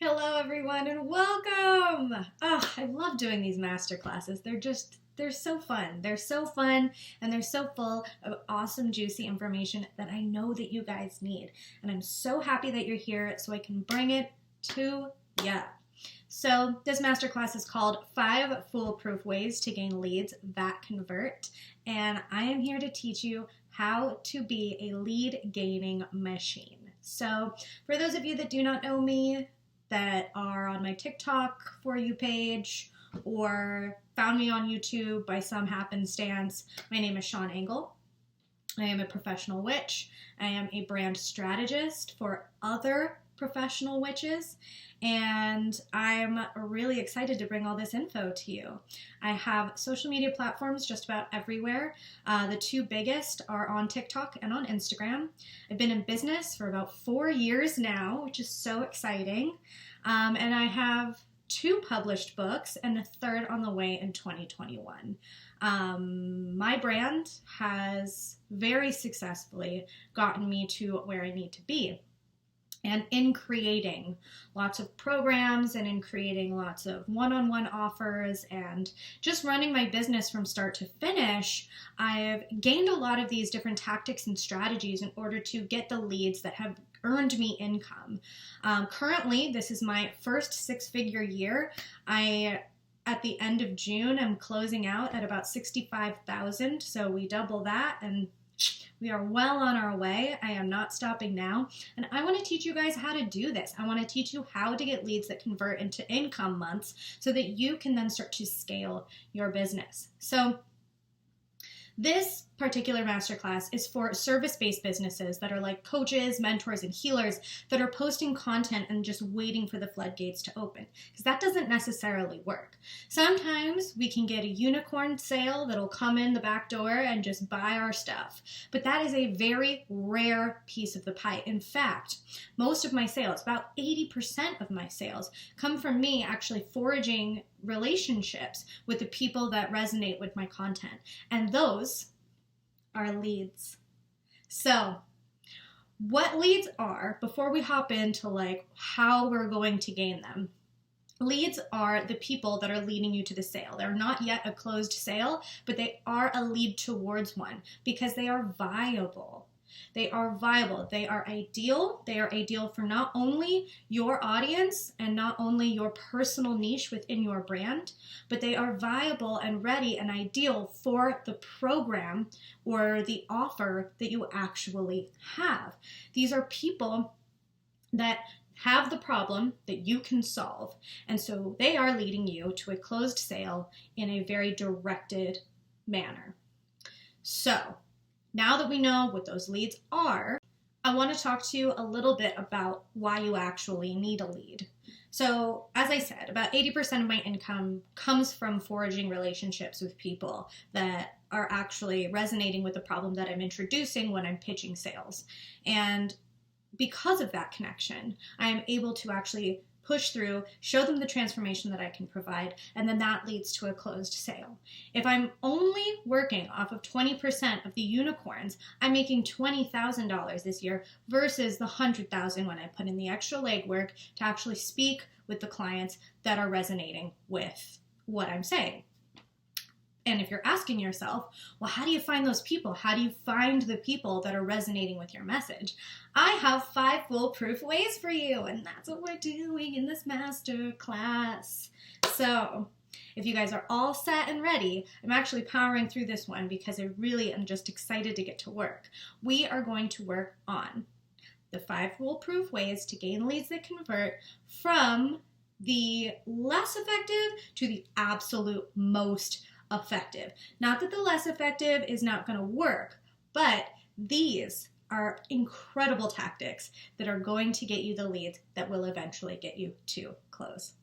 Hello everyone and welcome! Oh, I love doing these masterclasses. They're so fun. They're so fun and they're so full of awesome, juicy information that I know that you guys need. And I'm so happy that you're here so I can bring it to ya. So this masterclass is called 5 Foolproof Ways to Gain Leads That Convert. And I am here to teach you how to be a lead gaining machine. So for those of you that do not know me, that are on my TikTok For You page or found me on YouTube by some happenstance, my name is Shawn Engel. I am a professional witch. I am a brand strategist for other professional witches, and I'm really excited to bring all this info to you. I have social media platforms just about everywhere. The two biggest are on TikTok and on Instagram. I've been in business for about 4 years now, which is so exciting. And I have 2 published books and a third on the way in 2021. My brand has very successfully gotten me to where I need to be. And in creating lots of programs and in creating lots of one-on-one offers and just running my business from start to finish, I've gained a lot of these different tactics and strategies in order to get the leads that have earned me income. Currently, this is my first 6-figure year. At the end of June, I'm closing out at about $65,000. So we double that and we are well on our way. I am not stopping now. And I want to teach you guys how to do this. I want to teach you how to get leads that convert into income months so that you can then start to scale your business. So this particular masterclass is for service-based businesses that are like coaches, mentors, and healers that are posting content and just waiting for the floodgates to open, because that doesn't necessarily work. Sometimes we can get a unicorn sale that'll come in the back door and just buy our stuff, but that is a very rare piece of the pie. In fact, most of my sales, about 80% of my sales, come from me actually forging relationships with the people that resonate with my content, and those are leads. So what leads are, before we hop into like how we're going to gain them, leads are the people that are leading you to the sale. They're not yet a closed sale, but they are a lead towards one because they are viable. They are viable. They are ideal. They are ideal for not only your audience and not only your personal niche within your brand, but they are viable and ready and ideal for the program or the offer that you actually have. These are people that have the problem that you can solve. And so they are leading you to a closed sale in a very directed manner. So now that we know what those leads are, I want to talk to you a little bit about why you actually need a lead. So, as I said, about 80% of my income comes from forging relationships with people that are actually resonating with the problem that I'm introducing when I'm pitching sales. And because of that connection, I am able to actually push through, show them the transformation that I can provide, and then that leads to a closed sale. If I'm only working off of 20% of the unicorns, I'm making $20,000 this year versus the $100,000 when I put in the extra legwork to actually speak with the clients that are resonating with what I'm saying. And if you're asking yourself, well, how do you find those people? How do you find the people that are resonating with your message? I have 5 foolproof ways for you, and that's what we're doing in this master class. So if you guys are all set and ready, I'm actually powering through this one because I really am just excited to get to work. We are going to work on the 5 foolproof ways to gain leads that convert from the less effective to the absolute most effective. Not that the less effective is not going to work, but these are incredible tactics that are going to get you the leads that will eventually get you to close.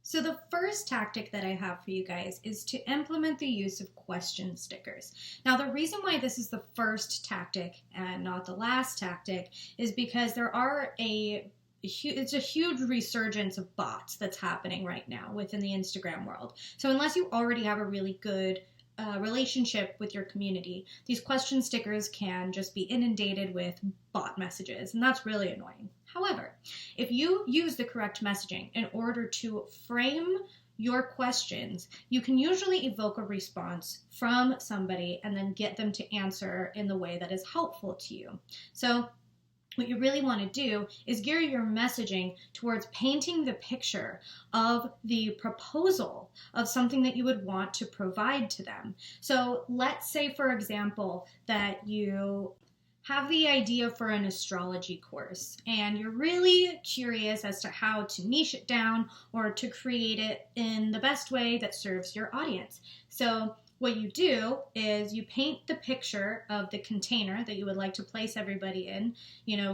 So the first tactic that I have for you guys is to implement the use of question stickers. Now, the reason why this is the first tactic and not the last tactic is because it's a huge resurgence of bots that's happening right now within the Instagram world. So unless you already have a really good relationship with your community, these question stickers can just be inundated with bot messages, and that's really annoying. However, if you use the correct messaging in order to frame your questions, you can usually evoke a response from somebody and then get them to answer in the way that is helpful to you. So what you really want to do is gear your messaging towards painting the picture of the proposal of something that you would want to provide to them. So let's say, for example, that you have the idea for an astrology course and you're really curious as to how to niche it down or to create it in the best way that serves your audience. So what you do is you paint the picture of the container that you would like to place everybody in,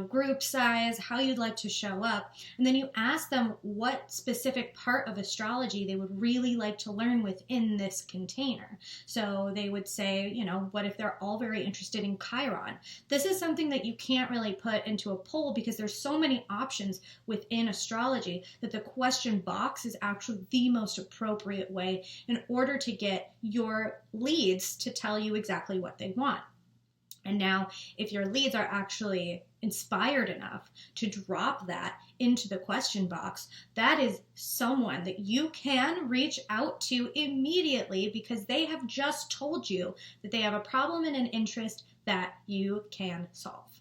group size, how you'd like to show up, and then you ask them what specific part of astrology they would really like to learn within this container. So they would say, what if they're all very interested in Chiron? This is something that you can't really put into a poll because there's so many options within astrology that the question box is actually the most appropriate way in order to get your leads to tell you exactly what they want. And now, if your leads are actually inspired enough to drop that into the question box, that is someone that you can reach out to immediately because they have just told you that they have a problem and an interest that you can solve.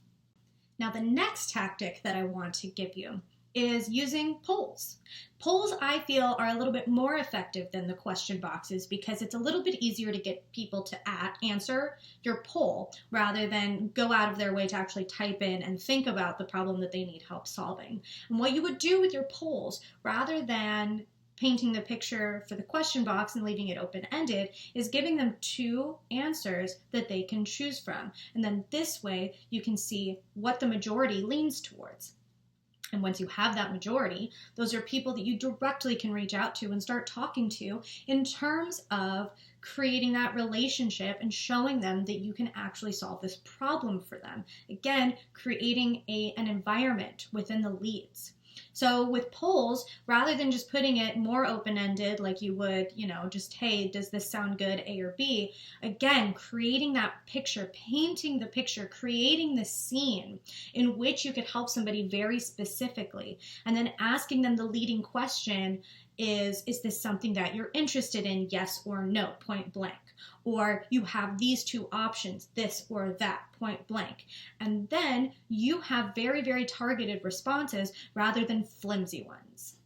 Now, the next tactic that I want to give you is using polls. Polls, I feel, are a little bit more effective than the question boxes because it's a little bit easier to get people to answer your poll rather than go out of their way to actually type in and think about the problem that they need help solving. And what you would do with your polls, rather than painting the picture for the question box and leaving it open-ended, is giving them 2 answers that they can choose from. And then this way you can see what the majority leans towards. And once you have that majority, those are people that you directly can reach out to and start talking to in terms of creating that relationship and showing them that you can actually solve this problem for them. Again, creating an environment within the leads. So with polls, rather than just putting it more open-ended like you would, just, hey, does this sound good, A or B? Again, creating that picture, painting the picture, creating the scene in which you could help somebody very specifically, and then asking them the leading question is this something that you're interested in, yes or no, point blank? Or you have these 2 options, this or that, point blank. And then you have very, very targeted responses rather than flimsy ones.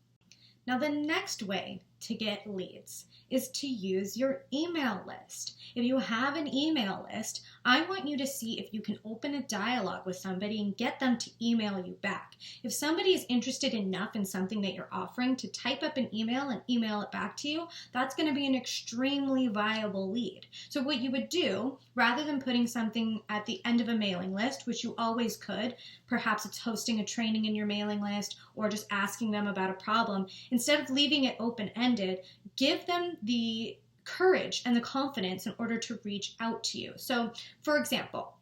Now, the next way to get leads is to use your email list. If you have an email list, I want you to see if you can open a dialogue with somebody and get them to email you back. If somebody is interested enough in something that you're offering to type up an email and email it back to you, that's going to be an extremely viable lead. So what you would do, rather than putting something at the end of a mailing list, which you always could, perhaps it's hosting a training in your mailing list or just asking them about a problem, instead of leaving it open-ended, give them the courage and the confidence in order to reach out to you. So, for example,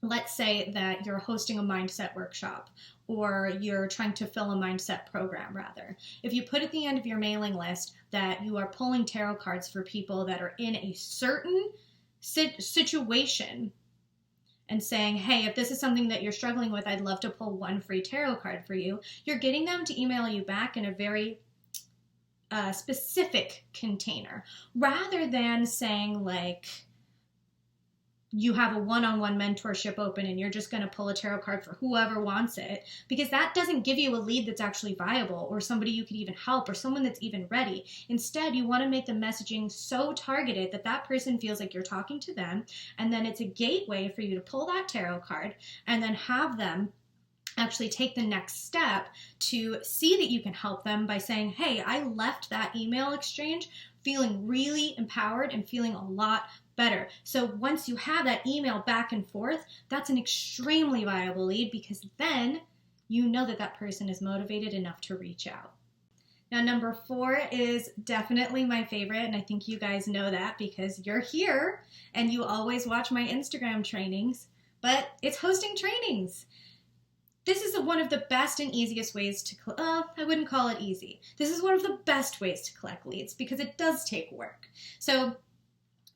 let's say that you're hosting a mindset workshop or you're trying to fill a mindset program, rather. If you put at the end of your mailing list that you are pulling tarot cards for people that are in a certain situation and saying, hey, if this is something that you're struggling with, I'd love to pull 1 free tarot card for you, you're getting them to email you back in a very specific container, rather than saying like you have a one-on-one mentorship open and you're just going to pull a tarot card for whoever wants it, because that doesn't give you a lead that's actually viable or somebody you could even help or someone that's even ready. Instead, you want to make the messaging so targeted that that person feels like you're talking to them, and then it's a gateway for you to pull that tarot card and then have them actually take the next step to see that you can help them by saying, hey, I left that email exchange feeling really empowered and feeling a lot better. So once you have that email back and forth, that's an extremely viable lead, because then you know that that person is motivated enough to reach out. Now, number 4 is definitely my favorite, and I think you guys know that because you're here and you always watch my Instagram trainings, but it's hosting trainings. This is one of the best and easiest ways to, I wouldn't call it easy. This is one of the best ways to collect leads because it does take work. So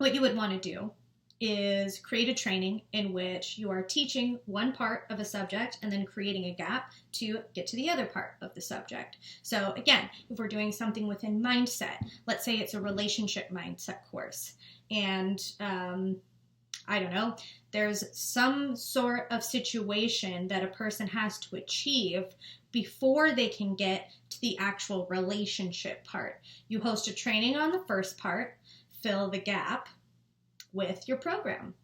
what you would want to do is create a training in which you are teaching one part of a subject and then creating a gap to get to the other part of the subject. So again, if we're doing something within mindset, let's say it's a relationship mindset course, and I don't know, there's some sort of situation that a person has to achieve before they can get to the actual relationship part. You host a training on the first part, fill the gap with your program.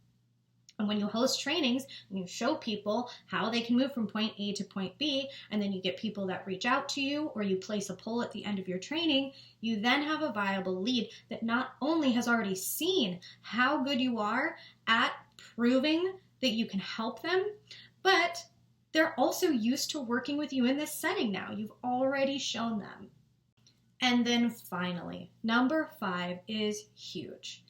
And when you host trainings and you show people how they can move from point A to point B, and then you get people that reach out to you, or you place a poll at the end of your training, you then have a viable lead that not only has already seen how good you are at proving that you can help them, but they're also used to working with you in this setting now. You've already shown them. And then finally, number 5 is huge.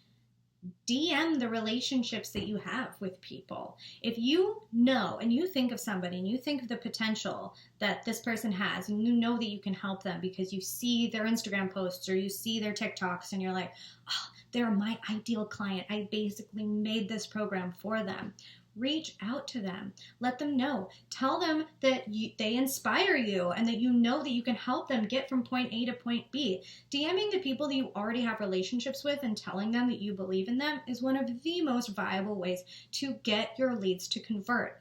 DM the relationships that you have with people. If you know and you think of somebody and you think of the potential that this person has, and you know that you can help them because you see their Instagram posts or you see their TikToks and you're like, oh, they're my ideal client. I basically made this program for them. Reach out to them. Let them know. Tell them that they inspire you and that you know that you can help them get from point A to point B. DMing the people that you already have relationships with and telling them that you believe in them is one of the most viable ways to get your leads to convert.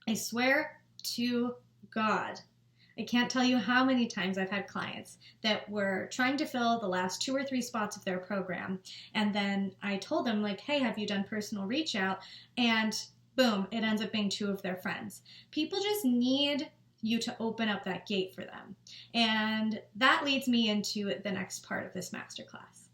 I swear to God, I can't tell you how many times I've had clients that were trying to fill the last 2 or 3 spots of their program. And then I told them, like, hey, have you done personal reach out? And boom, it ends up being 2 of their friends. People just need you to open up that gate for them. And that leads me into the next part of this masterclass.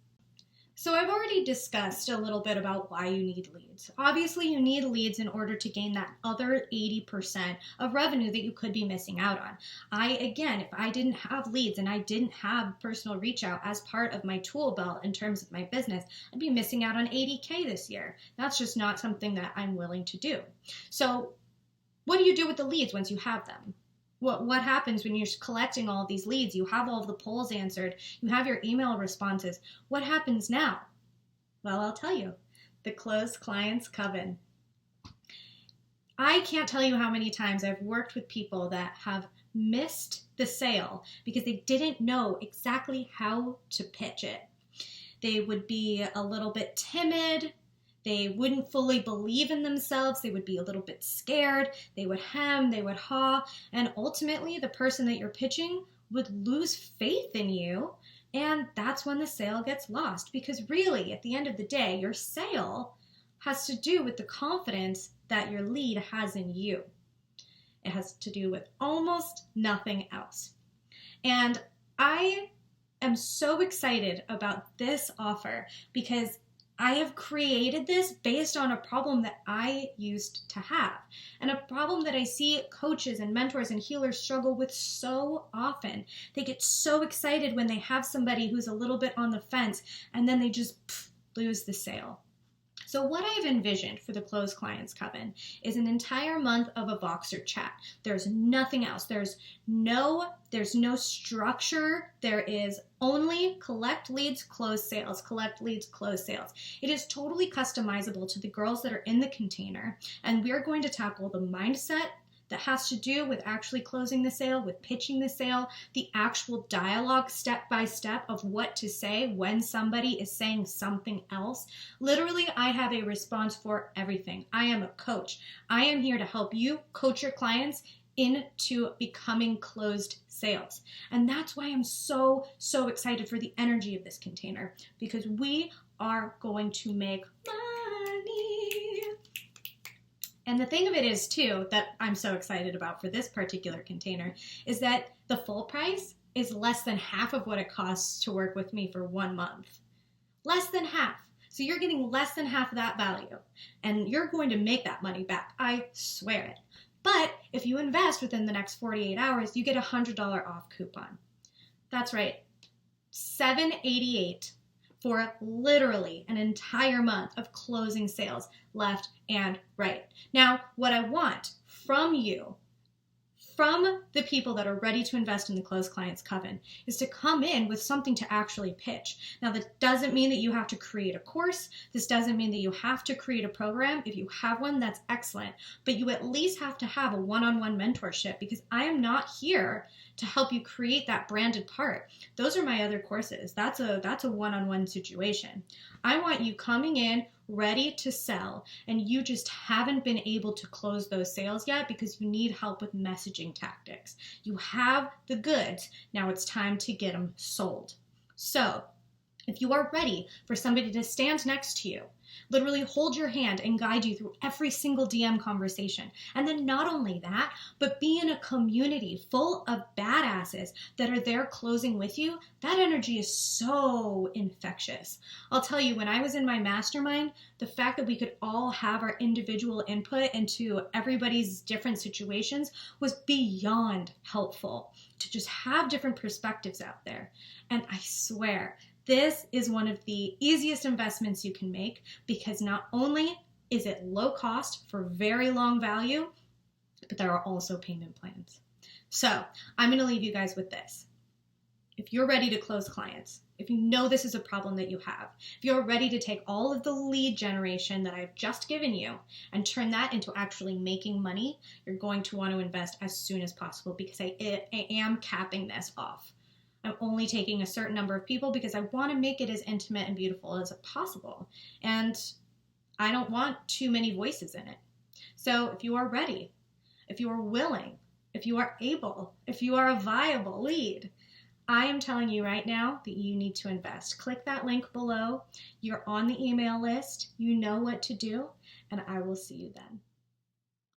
So I've already discussed a little bit about why you need leads. Obviously, you need leads in order to gain that other 80% of revenue that you could be missing out on. If I didn't have leads and I didn't have personal reach out as part of my tool belt in terms of my business, I'd be missing out on 80K this year. That's just not something that I'm willing to do. So what do you do with the leads once you have them? What happens when you're collecting all of these leads? You have all of the polls answered. You have your email responses. What happens now? Well, I'll tell you. The Closed Clients Coven. I can't tell you how many times I've worked with people that have missed the sale because they didn't know exactly how to pitch it. They would be a little bit timid. They wouldn't fully believe in themselves. They would be a little bit scared. They would hem, they would haw, and ultimately the person that you're pitching would lose faith in you, and that's when the sale gets lost, because really, at the end of the day, your sale has to do with the confidence that your lead has in you. It has to do with almost nothing else. And I am so excited about this offer because I have created this based on a problem that I used to have, and a problem that I see coaches and mentors and healers struggle with so often. They get so excited when they have somebody who's a little bit on the fence, and then they just lose the sale. So what I've envisioned for the Closed Clients Coven is an entire month of a Voxer chat. There's nothing else. There's no structure. There is only collect leads, close sales, collect leads, close sales. It is totally customizable to the girls that are in the container, and we're going to tackle the mindset that has to do with actually closing the sale, with pitching the sale, the actual dialogue step by step of what to say when somebody is saying something else. Literally, I have a response for everything. I am a coach. I am here to help you coach your clients into becoming closed sales. And that's why I'm so excited for the energy of this container, because we are going to make money. And the thing of it is, too, that I'm so excited about for this particular container is that the full price is less than half of what it costs to work with me for 1 month. Less than half. So you're getting less than half of that value. And you're going to make that money back. I swear it. But if you invest within the next 48 hours, you get a $100 off coupon. That's right. $788 for literally an entire month of closing sales left and right. Now, what I want from you from the people that are ready to invest in the Closed Clients Coven is to come in with something to actually pitch. Now, that doesn't mean that you have to create a course. This doesn't mean that you have to create a program. If you have one, that's excellent. But you at least have to have a one-on-one mentorship, because I am not here to help you create that branded part. Those are my other courses. That's a one-on-one situation. I want you coming in ready to sell, and you just haven't been able to close those sales yet because you need help with messaging tactics. You have the goods. Now it's time to get them sold. So if you are ready for somebody to stand next to you, literally hold your hand and guide you through every single DM conversation, and then not only that, but be in a community full of badasses that are there closing with you, that energy is so infectious. I'll tell you, when I was in my mastermind, the fact that we could all have our individual input into everybody's different situations was beyond helpful, to just have different perspectives out there. And I swear, this is one of the easiest investments you can make, because not only is it low cost for very long value, but there are also payment plans. So I'm going to leave you guys with this. If you're ready to close clients, if you know this is a problem that you have, if you're ready to take all of the lead generation that I've just given you and turn that into actually making money, you're going to want to invest as soon as possible, because I am capping this off. I'm only taking a certain number of people because I want to make it as intimate and beautiful as possible. And I don't want too many voices in it. So if you are ready, if you are willing, if you are able, if you are a viable lead, I am telling you right now that you need to invest. Click that link below. You're on the email list. You know what to do, and I will see you then.